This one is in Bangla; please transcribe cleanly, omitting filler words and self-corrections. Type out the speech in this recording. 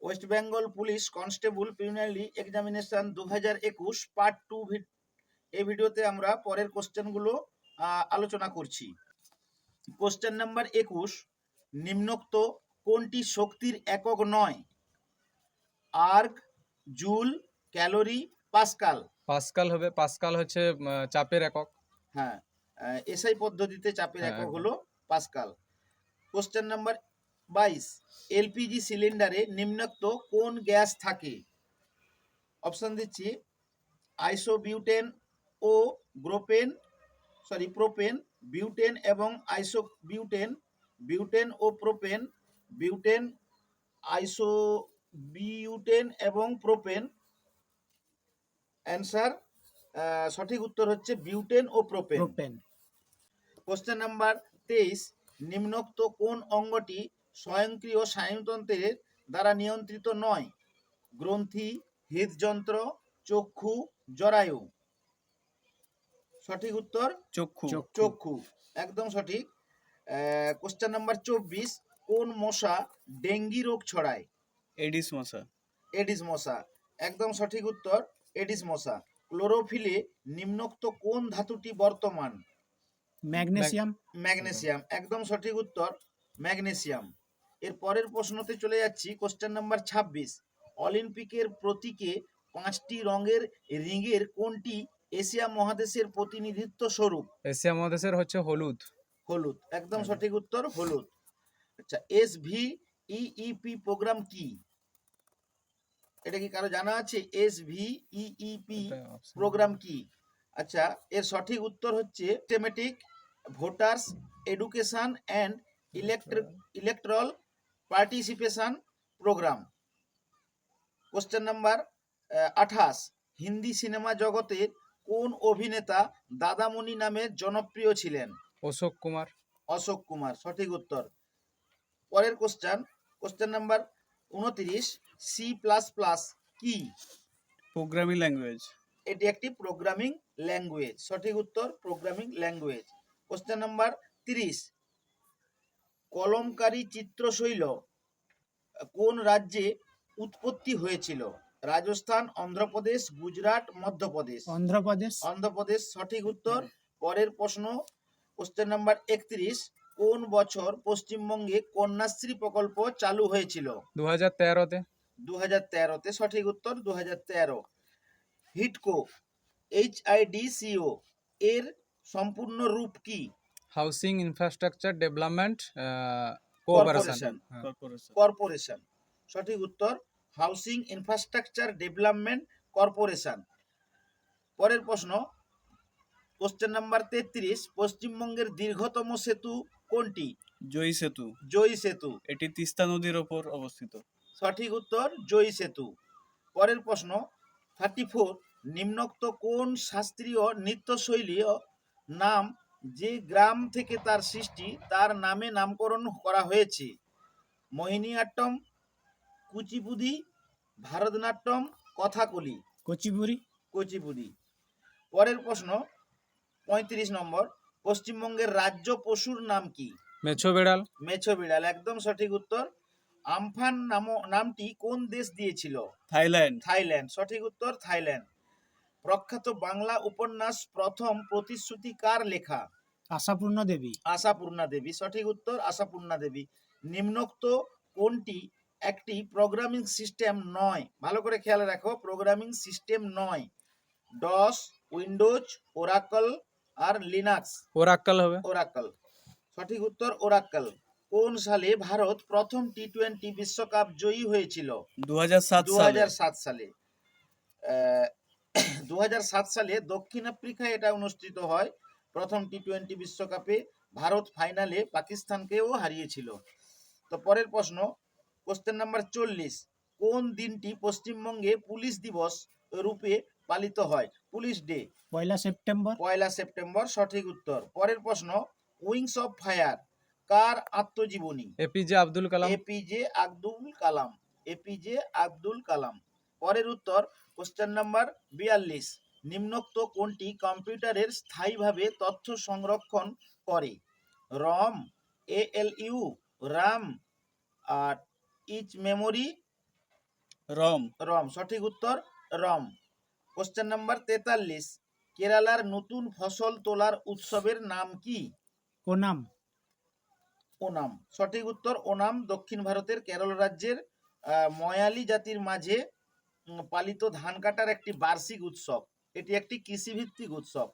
West Bengal police constable preliminary examination 2021 part 2 এই ভিডিওতে আমরা পরের কোশ্চেনগুলো আলোচনা করছি। কোশ্চেন নাম্বার 21, নিম্নোক্ত কোনটি শক্তির একক নয়? Erg, joule, calorie, Pascal. Pascal হবে, পাস্কাল হচ্ছে চাপের একক। হ্যাঁ, এসআই পদ্ধতিতে চাপের হ্যাঁ, একক একদম। হলো পাস্কাল। কোশ্চেন নাম্বার 22, এলপিজি সিলিন্ডারে নিম্নোক্ত কোন গ্যাস থাকে? অপশন দিচ্ছি আইসোবিউটেন ও প্রোপেন, বিউটেন এবং আইসোবিউটেন, বিউটেন ও প্রোপেন, বিউটেন, আইসোবিউটেন এবং প্রোপেন। অ্যান্সার, সঠিক উত্তর হচ্ছে বিউটেন ও প্রোপেন। কোশ্চেন নাম্বার 23, নিম্নোক্ত কোন অঙ্গটি স্বয়ংক্রিয় স্নায়ুতন্ত্রের দ্বারা নিয়ন্ত্রিত নয়? গ্রন্থি, হৃদযন্ত্র, চক্ষু, জরায়ু। সঠিক উত্তর চক্ষু, একদম সঠিক। কোশ্চেন নাম্বার 24, কোন মশা ডেঙ্গি রোগ ছড়ায়? এডিস মশা, একদম সঠিক উত্তর এডিস মশা। ক্লোরোফিলে নিম্নোক্ত কোন ধাতুটি বর্তমান? ম্যাগনেসিয়াম, একদম সঠিক উত্তর ম্যাগনেসিয়াম। এর পরের প্রশ্নতে চলে যাচ্ছি। কোশ্চেন নাম্বার 26, অলিম্পিকের প্রতীকে 5টি রঙের রিংয়ের কোনটি এশিয়া মহাদেশের প্রতিনিধিত্ব স্বরূপ? এশিয়া মহাদেশের হচ্ছে হলুদ। একদম সঠিক উত্তর হলুদ। আচ্ছা, SVEEP প্রোগ্রাম কি? এটা কি কারো জানা আছে? SVEEP প্রোগ্রাম কি? আচ্ছা, এর সঠিক উত্তর হচ্ছে systematic voters education and electoral participation programme. Question number 28, Hindi cinema জগতের কোন অভিনেতা দাদামণি নামে জনপ্রিয় ছিলেন? অশোক কুমার, সঠিক উত্তর। পরের কোশ্চেন নাম্বার 29, C++ কি? Programming language. এটি একটি প্রোগ্রামিং ল্যাঙ্গুয়েজ। সঠিক উত্তর programming language. Question number 30, Kalamkari চিত্রশৈল কোন রাজ্যে উৎপত্তি হয়েছিল? রাজস্থান, অন্ধ্রপ্রদেশ, গুজরাট, মধ্যপ্রদেশ। অন্ধ্রপ্রদেশ, সঠিক উত্তর। পরের প্রশ্ন, কোশ্চেন নাম্বার 31, কোন বছর পশ্চিমবঙ্গে কন্যাশ্রী প্রকল্প চালু হয়েছিল? 2013-তে। 2013-তে, সঠিক উত্তর 2013। হিডকো, HIDCO এর সম্পূর্ণ রূপ কি? হাউসিং ইনফ্রাস্ট্রাকচার ডেভেলপমেন্ট কর্পোরেশন, সঠিক উত্তর হাউসিং ইনফ্রাস্ট্রাকচার ডেভেলপমেন্ট কর্পোরেশন। পরের প্রশ্ন, কোশ্চেন নাম্বার 33, পশ্চিমবঙ্গের দীর্ঘতম সেতু কোনটি? জয়ী সেতু, এটি তিস্তা নদীর ওপর অবস্থিত। সঠিক উত্তর জয়ী সেতু। পরের প্রশ্ন 34, নিম্নোক্ত কোন শাস্ত্রীয় নৃত্যশৈলী নাম যে গ্রাম থেকে তার সৃষ্টি তার নামে নামকরণ করা হয়েছে? মোহিনীআট্টম, কুচিপুদি, ভারতনাট্যম, কথাকলি। কুচিপুদি। পরের প্রশ্ন 35 নম্বর, পশ্চিমবঙ্গের রাজ্য পশুর নাম কি? মেছো বিড়াল, একদম সঠিক উত্তর। আমফান নামটি কোন দেশ দিয়েছিল? থাইল্যান্ড, সঠিক উত্তর থাইল্যান্ড। প্রখ্যাত বাংলা উপন্যাস প্রথম প্রতিশ্রুতি কার লেখা? আশাপূর্ণা দেবী, সঠিক উত্তর আশাপূর্ণা দেবী। নিম্নোক্ত কোনটি একটি প্রোগ্রামিং সিস্টেম নয়? ভালো করে খেয়াল রাখো, প্রোগ্রামিং সিস্টেম নয়। ডস, উইন্ডোজ, ওরাকল আর লিনাক্স? ওরাকল, সঠিক উত্তর ওরাকল। কোন সালে ভারত প্রথম T20 বিশ্বকাপ জয়ী হয়েছিল? 2007 সালে। 2007 সালে দক্ষিণ আফ্রিকায় এটা অনুষ্ঠিত হয়। প্রথম T20 বিশ্বকাপে ভারত ফাইনালে পাকিস্তানকেও হারিয়েছিল। তো পরের প্রশ্ন, কোশ্চেন নাম্বার 40, কোন দিনটি পশ্চিমবঙ্গে পুলিশ দিবস রূপে পালিত হয়? Police day. 1 সেপ্টেম্বর, সঠিক উত্তর। পরের প্রশ্ন, উইংস অফ ফায়ার কার আত্মজীবনী? এপিজে আব্দুল কালাম। পরের উত্তর, কোশ্চেন নাম্বার 42, নিম্নোক্ত কোনটি কম্পিউটারের স্থায়ীভাবে তথ্য সংরক্ষণ করে? রম, ALU, RAM আর ইচ মেমোরি, রম। রম, সঠিক উত্তর রম। কোশ্চেন নাম্বার 43, কেরালার নতুন ফসল তোলার উৎসবের নাম কি? ওনাম। ওনাম, সঠিক উত্তর ওনাম। দক্ষিণ ভারতের কেরল রাজ্যের ময়ালি জাতির মাঝে পালিত ধান কাটার একটি বার্ষিক উৎসব। এটি একটি কৃষিভিত্তিক উৎসব।